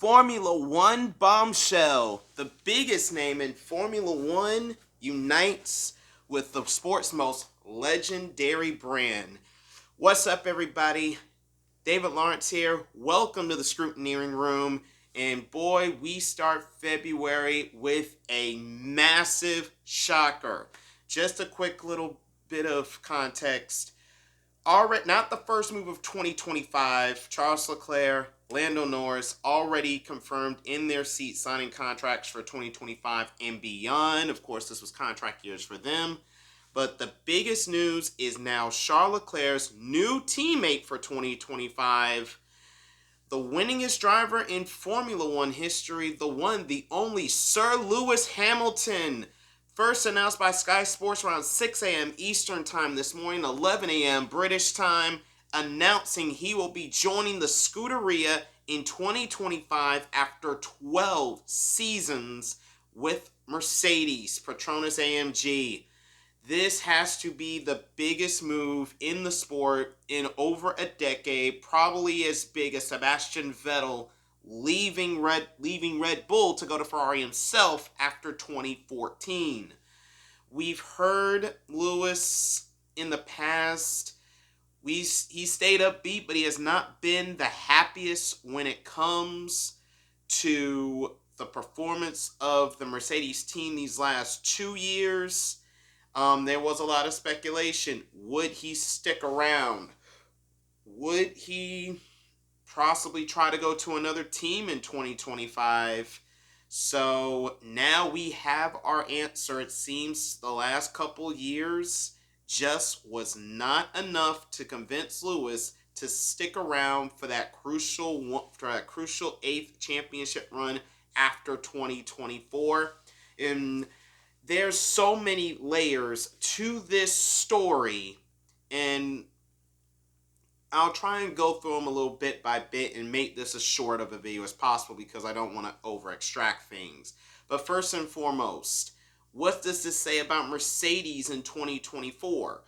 Formula One bombshell. The biggest name in Formula One unites with the sport's most legendary brand. What's up, everybody? David Lawrence here. Welcome to the Scrutineering Room. And boy, we start February with a massive shocker. Just a quick little bit of context. Already, not the first move of 2025. Charles Leclerc, Lando Norris already confirmed in their seat signing contracts for 2025 and beyond. Of course, this was contract years for them. But the biggest news is now Charles Leclerc's new teammate for 2025. The winningest driver in Formula One history, the one, the only Sir Lewis Hamilton. First announced by Sky Sports around 6 a.m. Eastern Time this morning, 11 a.m. British Time, announcing he will be joining the Scuderia in 2025 after 12 seasons with Mercedes, Petronas AMG. This has to be the biggest move in the sport in over a decade, probably as big as Sebastian Vettel leaving Red Bull to go to Ferrari himself after 2014. We've heard Lewis in the past. He stayed upbeat, but he has not been the happiest when it comes to the performance of the Mercedes team these last 2 years. There was a lot of speculation. Would he stick around? Would he possibly try to go to another team in 2025? So now we have our answer. It seems the last couple years just was not enough to convince Lewis to stick around for that crucial 8th championship run after 2024. And there's so many layers to this story, and I'll try and go through them a little bit by bit and make this as short of a video as possible because I don't want to over extract things. But first and foremost, what does this say about Mercedes in 2024?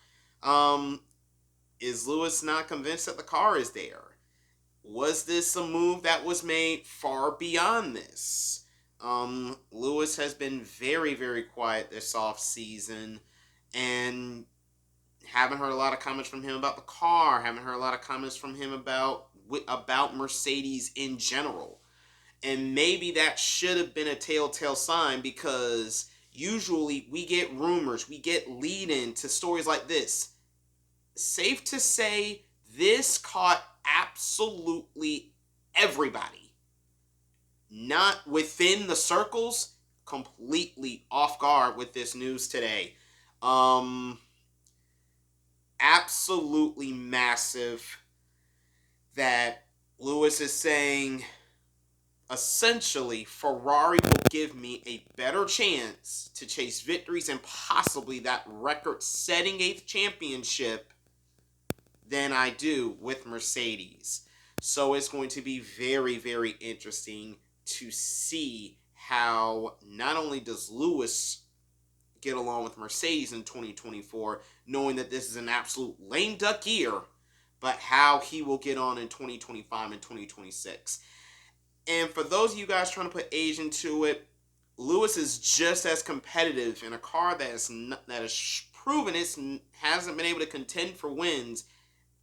Is Lewis not convinced that the car is there? Was this a move that was made far beyond this? Lewis has been very, very quiet this off season, and haven't heard a lot of comments from him about the car. Haven't heard a lot of comments from him about Mercedes in general. And maybe that should have been a telltale sign, because usually we get rumors, we get lead-in to stories like this. Safe to say, this caught absolutely everybody. Not within the circles, completely off guard with this news today. Absolutely massive that Lewis is saying, essentially, Ferrari will give me a better chance to chase victories and possibly that record-setting 8th championship than I do with Mercedes. So it's going to be very, very interesting to see how not only does Lewis get along with Mercedes in 2024, knowing that this is an absolute lame duck year, but how he will get on in 2025 and 2026. And for those of you guys trying to put age into it, Lewis is just as competitive in a car that has proven it hasn't been able to contend for wins,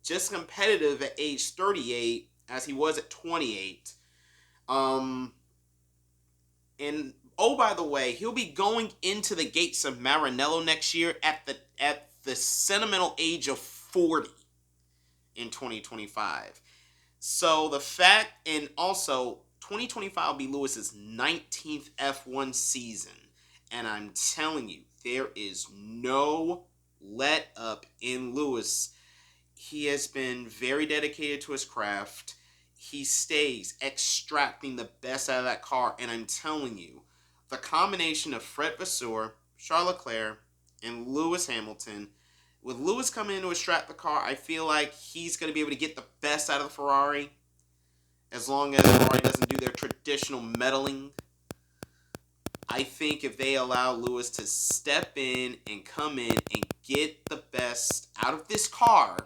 just competitive at age 38 as he was at 28. And oh, by the way, he'll be going into the gates of Maranello next year at the sentimental age of 40 in 2025. So the fact, and also 2025 will be Lewis's 19th F1 season, and I'm telling you, there is no let up in Lewis. He has been very dedicated to his craft. He stays extracting the best out of that car. And I'm telling you, the combination of Fred Vasseur, Charles Leclerc, and Lewis Hamilton, with Lewis coming in to extract the car, I feel like he's going to be able to get the best out of the Ferrari, as long as Ferrari doesn't do their traditional meddling. I think if they allow Lewis to step in and come in and get the best out of this car,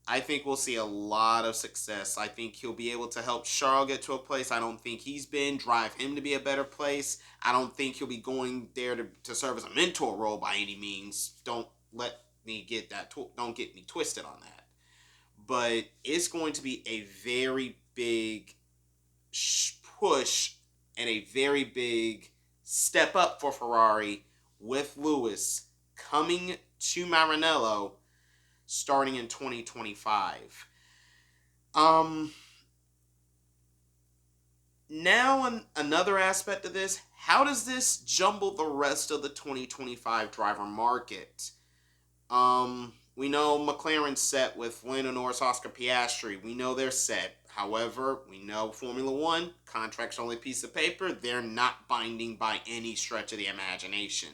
I think we'll see a lot of success. I think he'll be able to help Charles get to a place I don't think he's been, drive him to be a better place. I don't think he'll be going there to serve as a mentor role by any means. Don't get me twisted on that. But it's going to be a very big push and a very big step up for Ferrari with Lewis coming to Maranello starting in 2025. Now another aspect of this, how does this jumble the rest of the 2025 driver market? We know McLaren's set with Lando Norris, Oscar Piastri. We know they're set. However, we know Formula One, contract's only a piece of paper. They're not binding by any stretch of the imagination.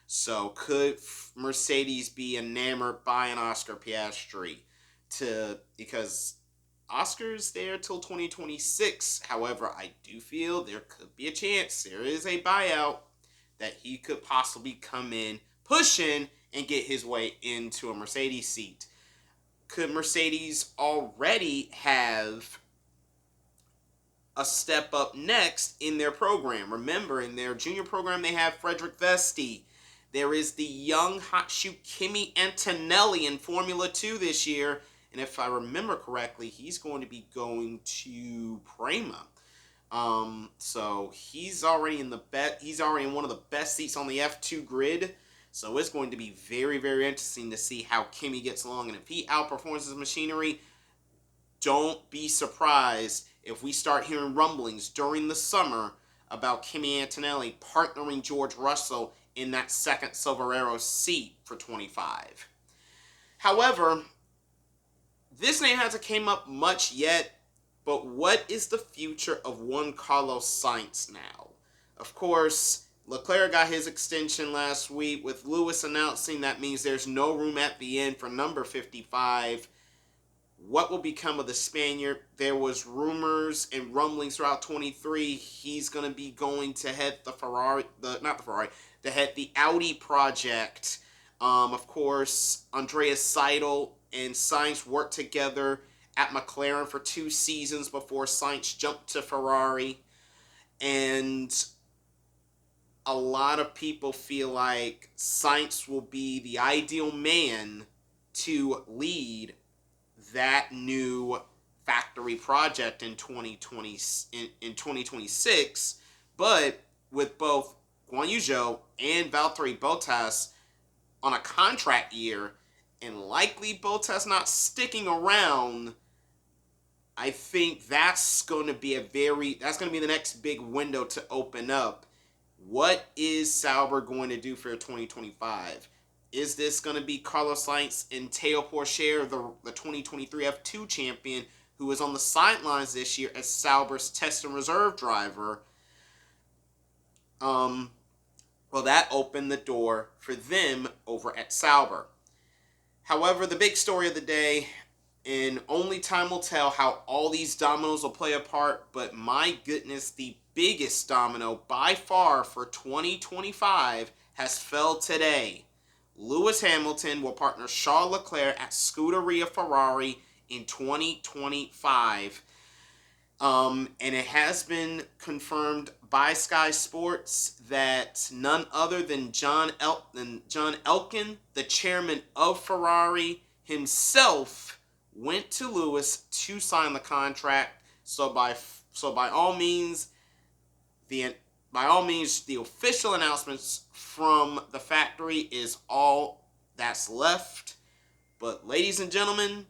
So could Mercedes be enamored by an Oscar Piastri because Oscar's there till 2026. However, I do feel there could be a chance there is a buyout that he could possibly come in, push in, and get his way into a Mercedes seat. Could Mercedes already have a step up next in their program? Remember, in their junior program, they have Frederick Vesti. There is the young hot shoe Kimi Antonelli in Formula 2 this year. And if I remember correctly, he's going to be going to Prema. So he's already in one of the best seats on the F2 grid. So it's going to be very, very interesting to see how Kimi gets along. And if he outperforms his machinery, don't be surprised if we start hearing rumblings during the summer about Kimi Antonelli partnering George Russell in that second Silver Arrow seat for 25. However, this name hasn't came up much yet, but what is the future of one Carlos Sainz now? Of course, Leclerc got his extension last week, with Lewis announcing that means there's no room at the end for number 55. What will become of the Spaniard? There was rumors and rumblings throughout 23 he's going to be going to head to head the Audi project. Of course, Andreas Seidel and Sainz worked together at McLaren for 2 seasons before Sainz jumped to Ferrari. And a lot of people feel like Sainz will be the ideal man to lead that new factory project in 2026. But with both Guan Yu Zhou and Valtteri Bottas on a contract year, and likely Bottas not sticking around, I think that's going to be the next big window to open up. What is Sauber going to do for 2025? Is this going to be Carlos Sainz and Teo Pourchaire, the 2023 F2 champion, who was on the sidelines this year as Sauber's test and reserve driver? Well, that opened the door for them over at Sauber. However, the big story of the day, and only time will tell how all these dominoes will play a part, but my goodness, the biggest domino by far for 2025 has fell today. Lewis Hamilton will partner Charles Leclerc at Scuderia Ferrari in 2025. And it has been confirmed by Sky Sports that none other than John Elkann, the chairman of Ferrari himself, went to Lewis to sign the contract. So by all means, the official announcements from the factory is all that's left. But ladies and gentlemen,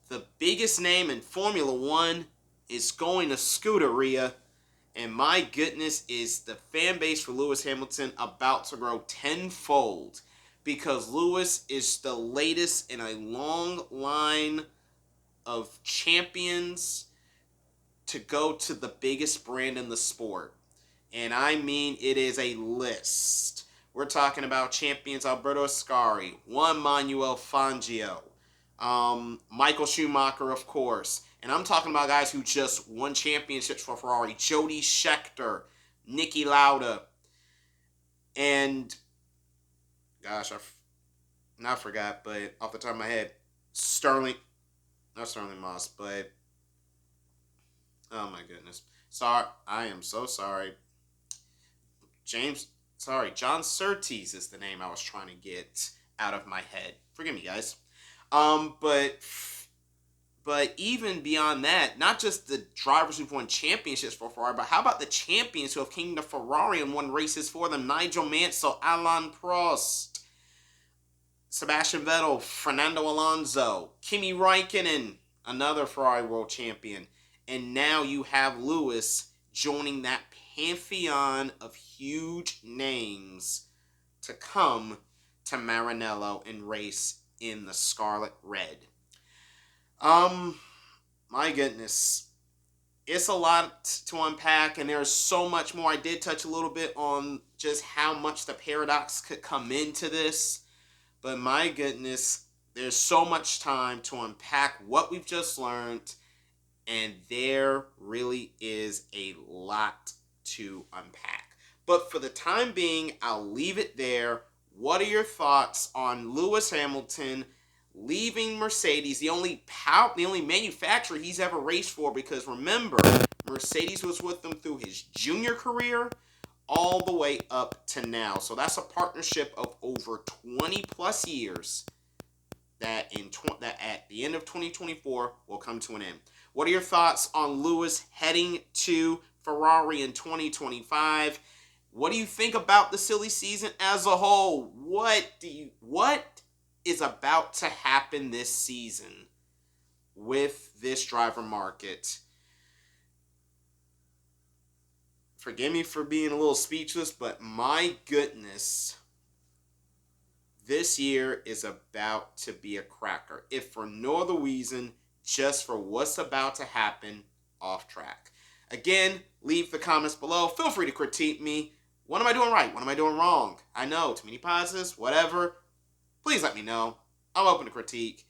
the biggest name in Formula One is going to Scuderia. And my goodness, is the fan base for Lewis Hamilton about to grow tenfold, because Lewis is the latest in a long line of champions to go to the biggest brand in the sport. And I mean, it is a list. We're talking about champions Alberto Ascari, Juan Manuel Fangio, Michael Schumacher, of course. And I'm talking about guys who just won championships for Ferrari. Jody Scheckter, Niki Lauda, and gosh, I forgot, but off the top of my head, Sterling I certainly must, but oh my goodness. Sorry, I am so sorry. John Surtees is the name I was trying to get out of my head. Forgive me, guys. But even beyond that, not just the drivers who've won championships for Ferrari, but how about the champions who have came to Ferrari and won races for them? Nigel Mansell, Alain Prost, Sebastian Vettel, Fernando Alonso, Kimi Raikkonen, another Ferrari world champion. And now you have Lewis joining that pantheon of huge names to come to Maranello and race in the Scarlet Red. My goodness. It's a lot to unpack, and there's so much more. I did touch a little bit on just how much the paradox could come into this, but my goodness, there's so much time to unpack what we've just learned, and there really is a lot to unpack. But for the time being, I'll leave it there. What are your thoughts on Lewis Hamilton leaving Mercedes, the only manufacturer he's ever raced for? Because remember, Mercedes was with him through his junior career all the way up to now. So that's a partnership of over 20 plus years that at the end of 2024 will come to an end. What are your thoughts on Lewis heading to Ferrari in 2025? What do you think about the silly season as a whole? What is about to happen this season with this driver market? Forgive me for being a little speechless, but my goodness, this year is about to be a cracker. If for no other reason, just for what's about to happen off track. Again, leave the comments below. Feel free to critique me. What am I doing right? What am I doing wrong? I know, too many positives, whatever. Please let me know. I'm open to critique.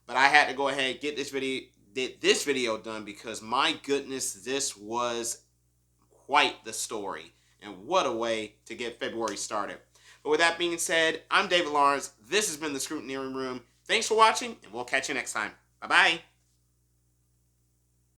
But I had to go ahead and get this video done because my goodness, this was quite the story. And what a way to get February started. But with that being said, I'm David Lawrence. This has been the Scrutineering Room. Thanks for watching, and we'll catch you next time. Bye-bye.